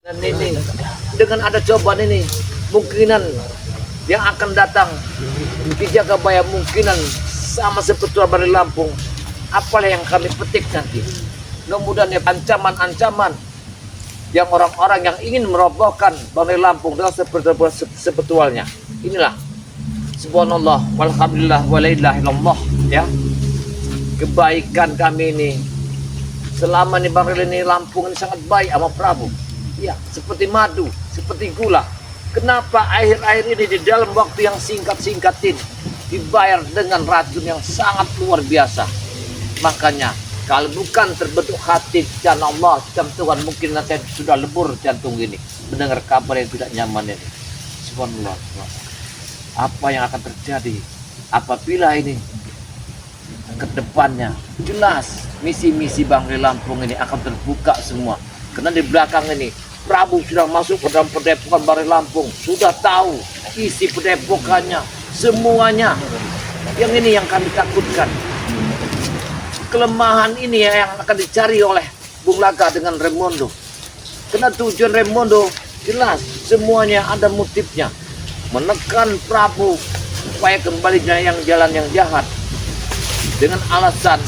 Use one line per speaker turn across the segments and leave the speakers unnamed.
Dan ini dengan ada cobaan ini, mungkinan yang akan datang di Jagabaya mungkinan sama seperti dari Lampung. Apalah yang kami petik nanti. Mudah-mudahan ya ancaman-ancaman yang orang-orang yang ingin merobohkan Bangli Lampung dengan sebetulnya. Inilah subhanallah walhamdulillah walailah illallah ya. Kebaikan kami ini selama ini Bangli ini Lampung ini sangat baik sama Prabu. Ya, seperti madu, seperti gula. Kenapa akhir-akhir ini di dalam waktu yang singkat-singkat ini dibayar dengan racun yang sangat luar biasa. Makanya kalau bukan terbentuk hati dan Allah dan Tuhan, mungkin saya sudah lebur jantung ini mendengar kabar yang tidak nyaman ini. Subhanallah. Apa yang akan terjadi apabila ini ke depannya? Jelas misi-misi Bangli Lampung ini akan terbuka semua. Karena di belakang ini Prabu sudah masuk ke dalam padepokan Bangli Lampung, sudah tahu isi padepokannya semuanya. Yang ini yang kami takutkan. Kelemahan ini yang akan dicari oleh Bung Laga dengan Raimondo. Karena tujuan Raimondo jelas semuanya ada motifnya, menekan Prabu supaya kembalinya yang jalan yang jahat dengan alasan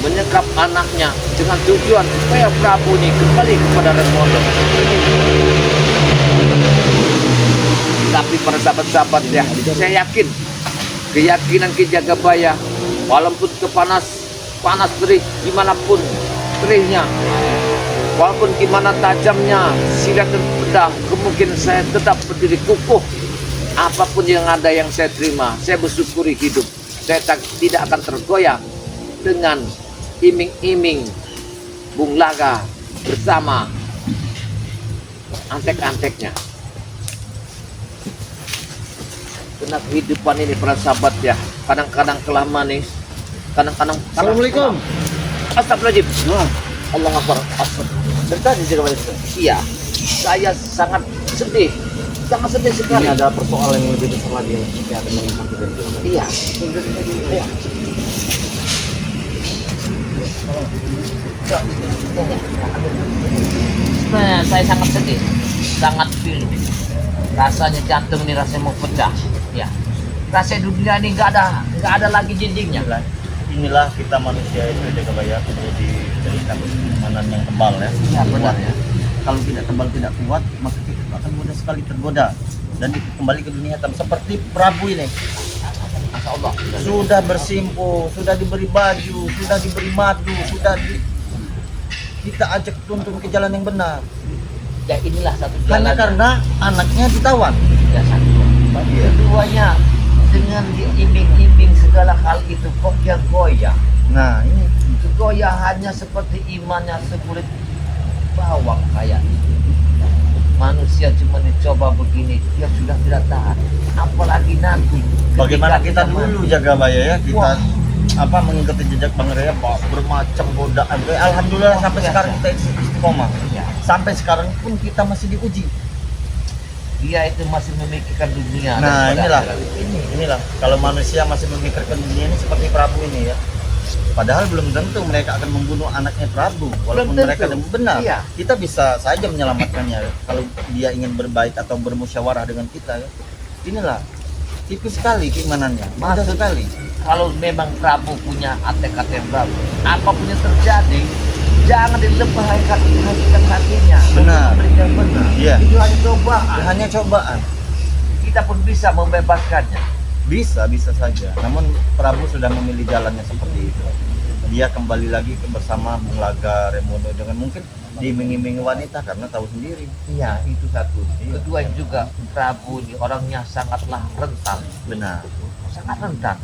menyekap anaknya dengan tujuan supaya Prabu ini kembali kepada Raimondo. Tapi para sahabat-sahabat ya, saya yakin keyakinan Ki Jagabaya walaupun panas perih dimanapun perihnya, walaupun gimana tajamnya silat dan pedang, kemungkinan saya tetap berdiri kukuh. Apapun yang ada yang saya terima, saya bersyukuri hidup. Saya tidak akan tergoyah dengan iming-iming Bung Laga bersama antek-anteknya. Karena kehidupan ini para sahabat ya, kadang-kadang kelamaan nih, kadang-kadang.
Assalamualaikum.
Astagfirullahaladzim. Allah Akbar. Terjadi Jagabaya. Iya, saya sangat sedih sekali.
Ini ada persoalan yang lebih besar lagi yang akan menghadapi.
Iya. Iya. Sebenarnya saya sangat sedih, sangat feel. Rasanya jantung ini rasanya mau pecah. Ya, rasanya dunia ini nggak ada lagi jinjingnya.
Inilah kita manusia itu Jagabaya perlu diberikan keimanan yang tebal ya.
Iya benar ya.
Kalau tidak tebal tidak kuat maka kita akan mudah sekali tergoda dan kembali ke dunia hitam seperti Prabu ini.
Masya Allah.
Sudah bersimpu, sudah diberi baju, sudah diberi madu, kita ajak tuntun ke jalan yang benar.
Ya inilah satu
Hanya
jalan.
karena anaknya ditawan.
Ya satu. Keduanya dengan diiming-iming segala hal itu kok dia goyah.
Nah ini
Kegoyahannya seperti imannya sekulit bawang kayak itu. Manusia cuma dicoba begini, dia sudah tidak tahan. Apalagi nanti.
bagaimana
ketika
kita dulu Jagabaya ya, kita
Wah.
mengikuti jejak Bang Rea bermacam godaan. Alhamdulillah sampai
Biasa.
sekarang kita istiqomah.
Ya,
Sampai sekarang pun kita masih diuji.
dia itu masih memikirkan dunia.
Nah
daripada
inilah,
akhirat.
inilah kalau manusia masih memikirkan dunia ini seperti Prabu ini ya. Padahal belum tentu mereka akan membunuh anaknya Prabu, walaupun
Belum
mereka
tentu.
benar.
Iya.
Kita bisa saja menyelamatkannya kalau dia ingin berbaik atau bermusyawarah dengan kita ya. Inilah tipis sekali keimanannya, mudah
Maksud-
sekali.
Kalau memang Prabu punya ATK yang baru, apapun yang terjadi, jangan dilebahkan hatinya.
Benar.
Berikan benar.
Iya.
Itu hanya cobaan.
Hanya cobaan.
Kita pun bisa membebaskannya.
Bisa saja. Namun Prabu sudah memilih jalannya seperti itu. Dia kembali lagi bersama Bung Laga, Raimondo dengan mungkin diiming-imingi wanita karena tahu sendiri.
Iya, itu satu.
Iya.
Kedua juga Prabu ini orangnya sangatlah rentan.
Benar.
Sangat rentan.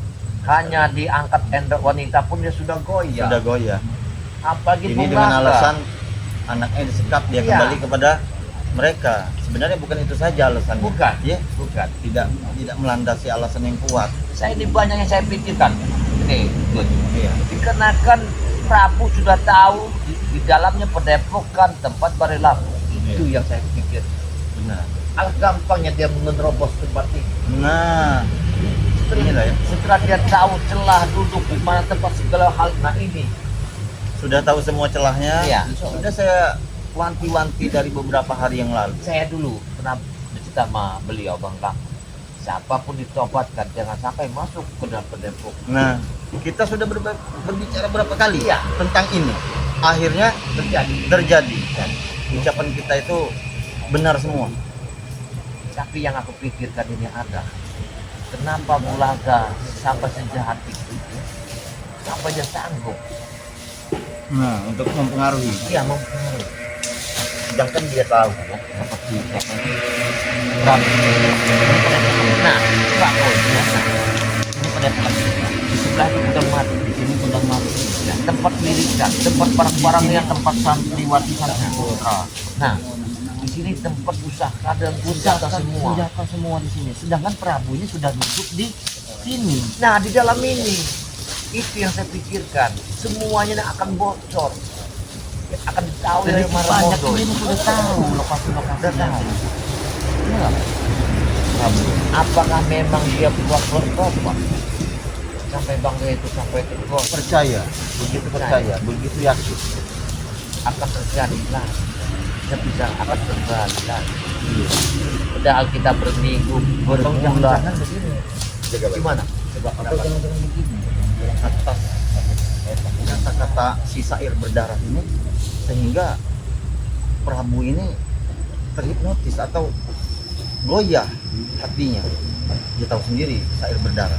Hanya diangkat endok wanita pun dia sudah goyah.
Sudah goyah.
Apalagi
Ini
Bung
dengan
Laga.
alasan anaknya disekap dia
Iya.
kembali kepada mereka. Sebenarnya bukan itu saja alasannya.
Bukan.
Ya,
Bukan.
tidak melandasi alasan yang kuat.
Saya ini banyak yang saya pikirkan. Nih, Gun.
Iya.
Dikarenakan Prabu sudah tahu di dalamnya padepokan tempat Bangli Lampung. Itu yang saya pikir.
Benar.
Alangkah gampangnya dia menerobos tempat ini.
Nah, inilah ya.
Setelah dia tahu celah duduk di mana tempat segala hal, nah ini.
Sudah tahu semua celahnya.
Iya.
Sudah saya wanti-wanti dari beberapa hari yang lalu.
Saya dulu pernah bercerita sama beliau Bang Kang. Siapapun ditobatkan jangan sampai masuk ke dalam Depok.
Nah, kita sudah berbicara berapa kali
Iya.
tentang ini. Akhirnya terjadi. Dan ucapan kita itu benar semua.
Tapi yang aku pikirkan ini ada. Kenapa Bulaga sampai sejahat itu? Sampai dia sanggup.
Nah, untuk mempengaruhi.
Dia mempengaruhi.
Sedangkan dia tahu ya.
Seperti Prabu. Nah, Prabu. Ini pada di sebelah itu pedang mati, di sini pedang mati. Ya, tempat lirikan, tempat barang-barang yang tempat santriwati sana. Nah, di sini tempat pusaka dan senjata semua.
Senjata semua di sini. Sedangkan Prabunya sudah duduk di sini.
Nah, di dalam ini itu yang saya pikirkan. Semuanya akan bocor. Akan ditahu
Jadi
oleh
banyak
Maramondo.
ini sudah tahu lokasi-lokasinya.
Iya. Apakah memang dia pura-pura bertobat? Sampai bangga itu sampai tegur
Percaya, begitu percaya, begitu yakin.
akan terjadi lah. Saya bisa akan terjadi lah. Padahal kita berminggu berbulan.
Jangan begini.
Gimana? Coba pendapat.
Jangan begini. Atas kata-kata si Sair berdarah ini, sehingga Prabu ini terhipnotis atau goyah hatinya. Dia tahu sendiri Sair berdarah.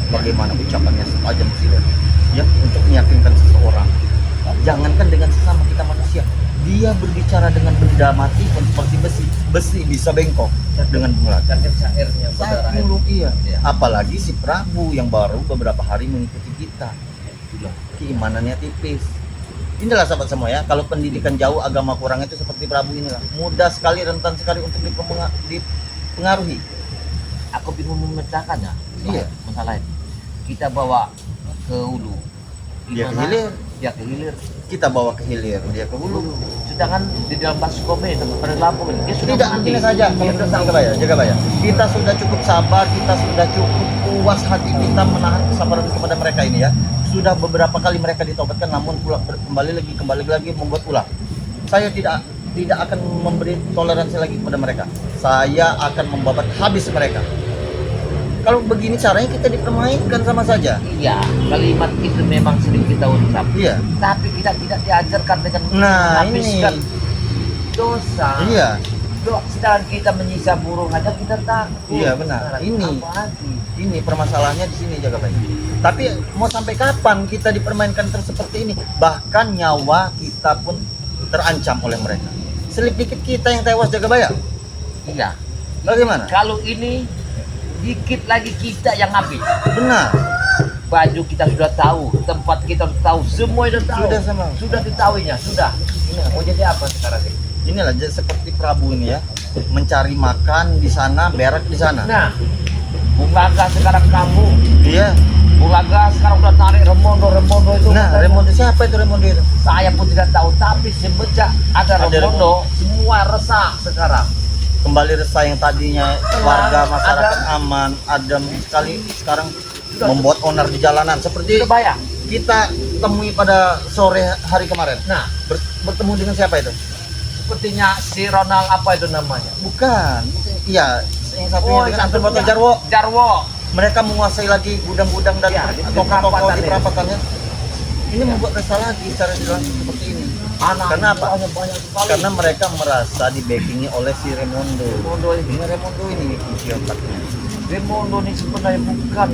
Bagaimana ucapannya setajam silet ya untuk meyakinkan seseorang. Jangankan dengan sesama kita manusia, dia berbicara dengan benda mati pun seperti besi bisa bengkok dengan bunglak.
Kan syairnya berdarah.
Saking lu iya.
Iya.
Apalagi si Prabu yang baru beberapa hari mengikuti kita. Keimanannya tipis. Inilah sahabat semua ya, kalau pendidikan jauh agama kurang itu seperti Prabu inilah. Mudah sekali, rentan sekali untuk dipengaruhi.
Aku bingung memecahkannya.
Iya.
Masalah ini. Kita bawa ke hulu.
Dia ke
Gimana?
hilir.
Dia ke hilir.
Kita bawa ke hilir, dia ke hulu.
Sedangkan di dalam baskom ini tempat pada Lampung ini dia sudah
Tidak,
mandi.
gini saja.
Dia sudah tahu.
Jaga bayar. Kita sudah cukup sabar, kita sudah cukup puas hati kita menahan kesabaran kepada mereka ini ya. Sudah beberapa kali mereka ditobatkan, namun kembali lagi membuat ulah. Saya tidak akan memberi toleransi lagi kepada mereka. Saya akan membabat habis mereka. Kalau begini caranya kita dipermainkan sama saja.
Iya, kalimat itu memang sering kita ucap.
Iya.
Tapi kita tidak diajarkan dengan
Nah,
menghabiskan
ini.
dosa.
Iya.
Sedangkan kita menyisa burung aja kita takut.
Iya, benar.
Nah,
Ini.
apa lagi?
Ini permasalahannya di sini, jaga baik. Tapi mau sampai kapan kita dipermainkan seperti ini? Bahkan nyawa kita pun terancam oleh mereka. Selip dikit kita yang tewas, jaga bayar.
Iya.
Bagaimana?
Kalau ini dikit lagi kita yang habis.
Benar.
Baju kita sudah tahu, tempat kita sudah tahu, semua sudah tahu.
Sudah sama.
Sudah diketahuinya, sudah. Ini mau jadi apa sekarang ini?
Inilah seperti Prabu ini ya, mencari makan di sana, berak di sana.
Nah, Bulaga sekarang kamu.
Iya.
Bulaga sekarang udah tarik Remondo itu.
Nah, Remondo siapa itu Remondo itu?
Saya pun tidak tahu, tapi semenjak ada Remondo, semua resah sekarang.
Kembali resah yang tadinya warga masyarakat aman, adem sekali, sekarang membuat onar di jalanan seperti
Sudah bayang.
kita temui pada sore hari kemarin.
Nah,
Bertemu dengan siapa itu?
sepertinya si Ronald apa itu namanya?
Bukan. Iya, yang satunya dengan Anton Bato
satunya
Jarwo.
Jarwo.
Mereka menguasai lagi gudang-gudang dan
Iya, di
toko-toko
perapatan
di
ini.
perapatannya. Ini membuat resah lagi secara jelas seperti ini. Karena apa?
Banyak sekali.
Karena mereka merasa di backingi oleh si Remondo.
Remondo ini.
Ini Remondo ini isi otaknya.
Remondo ini sebenarnya bukan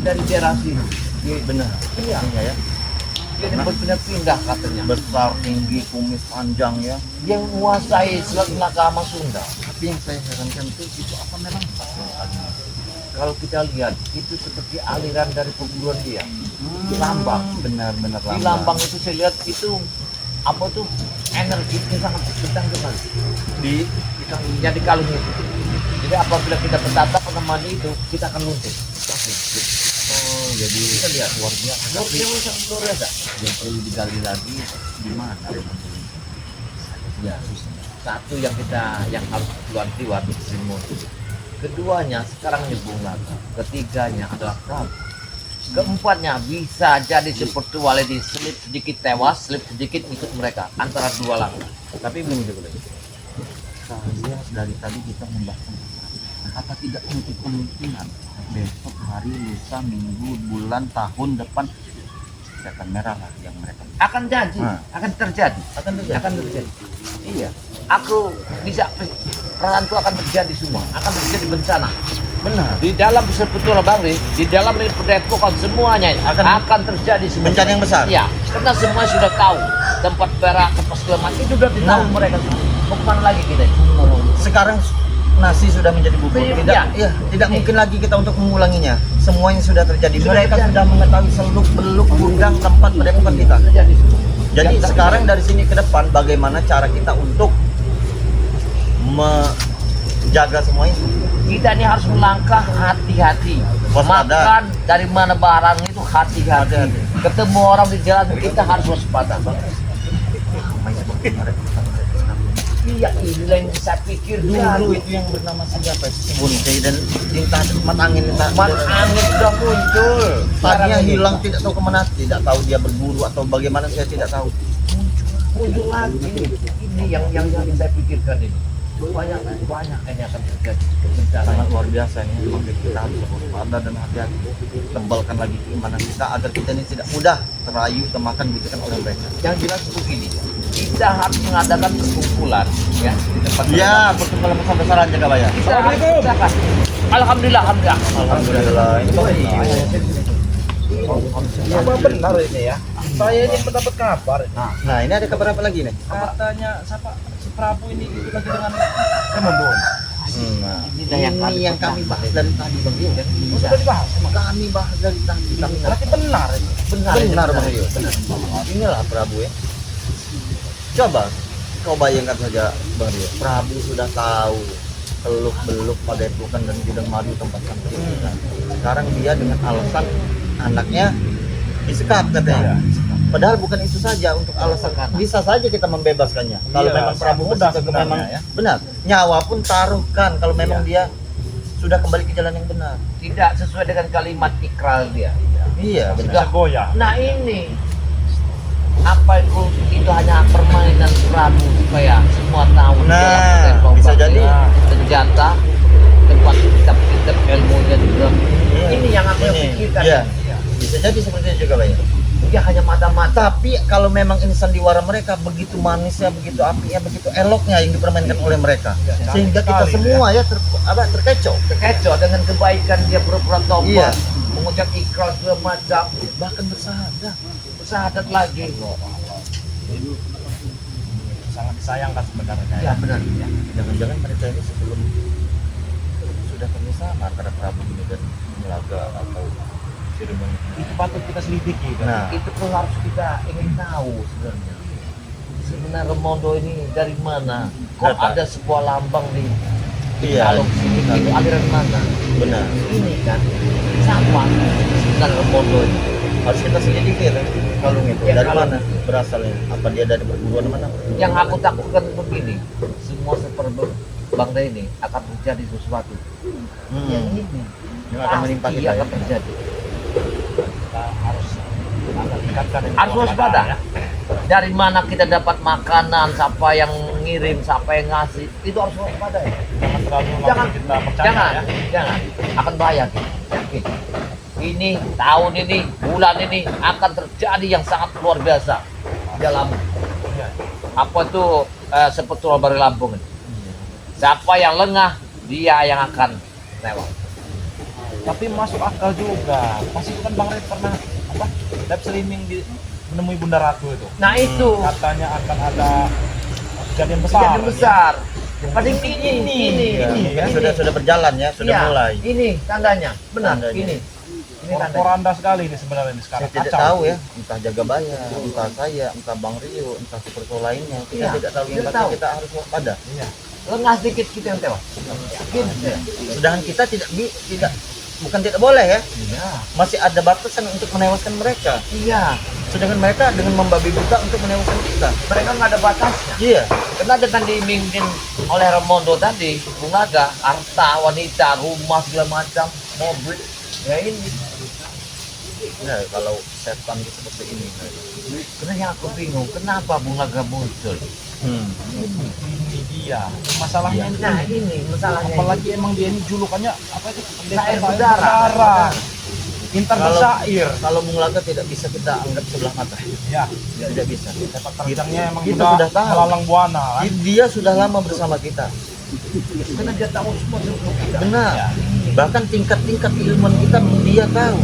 dari daerah sini.
Iya benar.
Iya.
Iya ya.
Dia berpindah-pindah katanya.
Besar, tinggi, kumis panjang ya.
Dia menguasai selat agama Sunda.
Tapi yang saya herankan itu apa memang pas lokalnya?
Kalau kita lihat itu seperti aliran dari perguruan dia. Di Lambang.
Benar-benar
Di Lambang itu saya lihat itu apa tuh energinya sangat kencang sekali.
Di
Yang di kalung itu. Jadi apabila kita bertatap dengan mandi itu kita akan luntur. Pasti.
oh jadi
Kita lihat luar biasa.
Tapi-
Luar biasa.
yang perlu digali lagi di mana Remondo ini?
Ya, satu yang harus keluar Remondo. Keduanya sekarang nyebung lagi. Ketiganya adalah Prabu. Keempatnya bisa jadi seperti Walidi, selip sedikit tewas, selip sedikit ikut mereka antara dua langkah.
Tapi begini juga saya dari tadi kita membahas tentang apa tidak menutup kemungkinan besok hari lusa minggu bulan tahun depan akan merah lah yang mereka
Akan jadi, akan terjadi,
akan terjadi.
akan terjadi. Iya, aku bisa perasaan itu akan terjadi semua, akan terjadi bencana.
Benar.
Di dalam sebetulnya Bang Ri, di dalam Padepokan semuanya akan terjadi semua.
Bencana yang besar.
Iya, karena semua sudah tahu tempat perak, tempat segala macam itu sudah ditahu mereka semua. Mau kemana lagi kita?
Sekarang nasi sudah menjadi bubur. Tidak mungkin lagi kita untuk mengulanginya. Semuanya sudah terjadi. Mereka sudah mengetahui seluk beluk gudang tempat padepokan kita.
Terjadi semua.
Jadi sekarang dari sini ke depan bagaimana cara kita untuk menjaga semuanya?
Kita ini harus melangkah hati-hati.
Waspada.
Makan dari mana barang itu hati-hati. Ketemu orang di jalan kita harus waspada. Iya, inilah yang saya pikir
Dulu itu yang bernama siapa? Bunte dan Dinta Mat Angin.
Mat Angin sudah muncul.
Tadinya hilang tidak tahu kemana. Tidak tahu dia berburu atau bagaimana saya tidak tahu.
Muncul lagi. Ini yang saya pikirkan ini. Banyak ini akan terjadi.
Sangat luar biasa ini. Maka kita harus waspada dan hati-hati. Tebalkan lagi keimanan kita agar kita ini tidak mudah terayu kemakan bujukan oleh mereka.
Yang jelas begini, kita harus mengadakan perkumpulan ya di tempat.
Ya, perkumpulan besar-besaran jaga bayar.
Kita adakan. Alhamdulillah.
Alhamdulillah. Ini baik.
Apa benar ini ya? Saya ini mendapat kabar.
Nah, ini ada kabar apa lagi nih?
Katanya siapa si Prabu ini itu lagi dengan Remondon.
Ini yang kami bahas dari tadi Bang Rio.
Sudah dibahas.
Kami bahas dari tadi.
Berarti benar ini.
Benar Bang Rio. Inilah Prabu ya. Coba kau bayangkan saja Bang Rio. Prabu sudah tahu teluk beluk padepokan dan gudang madu tempat sampai sekarang dia dengan alasan anaknya disekat katanya. Padahal bukan itu saja untuk alasan bisa saja kita membebaskannya. Kalau
Iya,
memang Prabu
mudah
bersikeras
sebenarnya,
memang
ya.
benar, nyawa pun taruhkan kalau memang dia sudah kembali ke jalan yang benar.
Tidak sesuai dengan kalimat ikrar dia.
Iya,
Bisa
benar.
goyah.
Nah ini apa itu hanya permainan Prabu supaya semua tahu di dalam
Nah,
Padepokan
bisa jadi.
senjata tempat kitab-kitab ilmunya di dalam.
Iya.
Ini yang aku
Ini,
pikirkan.
iya. Bisa jadi seperti itu juga Bang.
Dia hanya mata-mata.
Tapi kalau memang ini sandiwara mereka begitu manisnya, begitu apinya, begitu eloknya yang dipermainkan oleh mereka, sehingga kita
sekali,
semua ya terkecoh.
Terkecoh dengan kebaikan dia pura-pura tobat,
Iya.
mengucap ikhlas segala macam,
Bahkan bersahadat.
bersahadat lagi.
Sangat disayangkan sebenarnya.
Ya benar. Ya.
Jangan-jangan mereka ini sebelum sudah kerjasama antara Prabu ini dan Nilaga atau Siremon.
Itu patut kita selidiki. Kan?
Nah,
Itu pun harus kita ingin tahu sebenarnya. Sebenarnya Remondo ini dari mana? Kok
Berapa?
ada sebuah lambang di
Iya,
kalung sini? Itu aliran mana?
benar.
Ini kan siapa sebenarnya Remondo ini?
Harus kita selidiki ya, kalung itu
Ya,
dari
kalung.
mana berasalnya? Apa dia dari perguruan mana?
Yang aku takutkan begini, semua seperti Bang Ray ini akan terjadi sesuatu. Yang ini
Yang akan menimpa
pasti
kita ya.
akan terjadi.
Kita harus tingkatkan ini
Harus waspada.
ya.
Dari mana kita dapat makanan, siapa yang ngirim, siapa yang ngasih, itu harus waspada ya.
Jangan terlalu
Jangan,
kita percaya
jangan,
ya.
jangan. Akan bahaya kita. Yakin. Ini tahun ini, bulan ini akan terjadi yang sangat luar biasa dalam
Iya.
apa itu seperti Bari Lampung ini. Siapa yang lengah, dia yang akan lewat.
Tapi masuk akal juga. Pasti kan Bang Red pernah apa? Live streaming di menemui Bunda Ratu itu.
Nah itu
Katanya akan ada kejadian besar.
kejadian besar. Padahal ini,
Ya,
ini.
mungkin sudah berjalan ya, sudah
Iya,
mulai.
Ini tandanya, benar.
Tandanya.
Ini tandanya.
Poranda sekali ini sebenarnya ini sekarang.
Saya tidak
Kacau.
tahu ya, entah Jaga Baya, entah saya, entah Bang Rio, entah seperti lainnya. Kita
Iya,
tidak tahu yang
tidak
pasti
tahu.
kita harus waspada.
Iya.
Lengah sedikit kita yang tewas. Yakin saya.
Sedangkan kita tidak bukan tidak boleh ya,
Iya.
masih ada batasan untuk menewaskan mereka.
Iya.
Sedangkan mereka dengan membabi buta untuk menewaskan kita.
Mereka nggak ada batasnya.
Iya,
Karena dengan diimimin oleh Remondo tadi, Bungaga, harta, wanita, rumah segala macam, mobil, ya ini
Nah, kalau setan seperti ini, karena yang aku bingung, kenapa Bulaga muncul?
Ini dia masalahnya.
Nah ini masalahnya.
Apalagi emang dia ini julukannya apa itu?
Sair berdarah.
Intan
Kalau-
bersair.
Kalau Bulaga tidak bisa kita anggap sebelah mata,
Ya,
tidak bisa.
sepak terjangnya emang
Kita
udah
sudah tahu.
melalang buana kan.
Dia sudah lama bersama kita,
Karena dia tahu semua seluk beluk kita.
benar.
Ya.
Bahkan tingkat-tingkat ilmuwan kita dia tahu.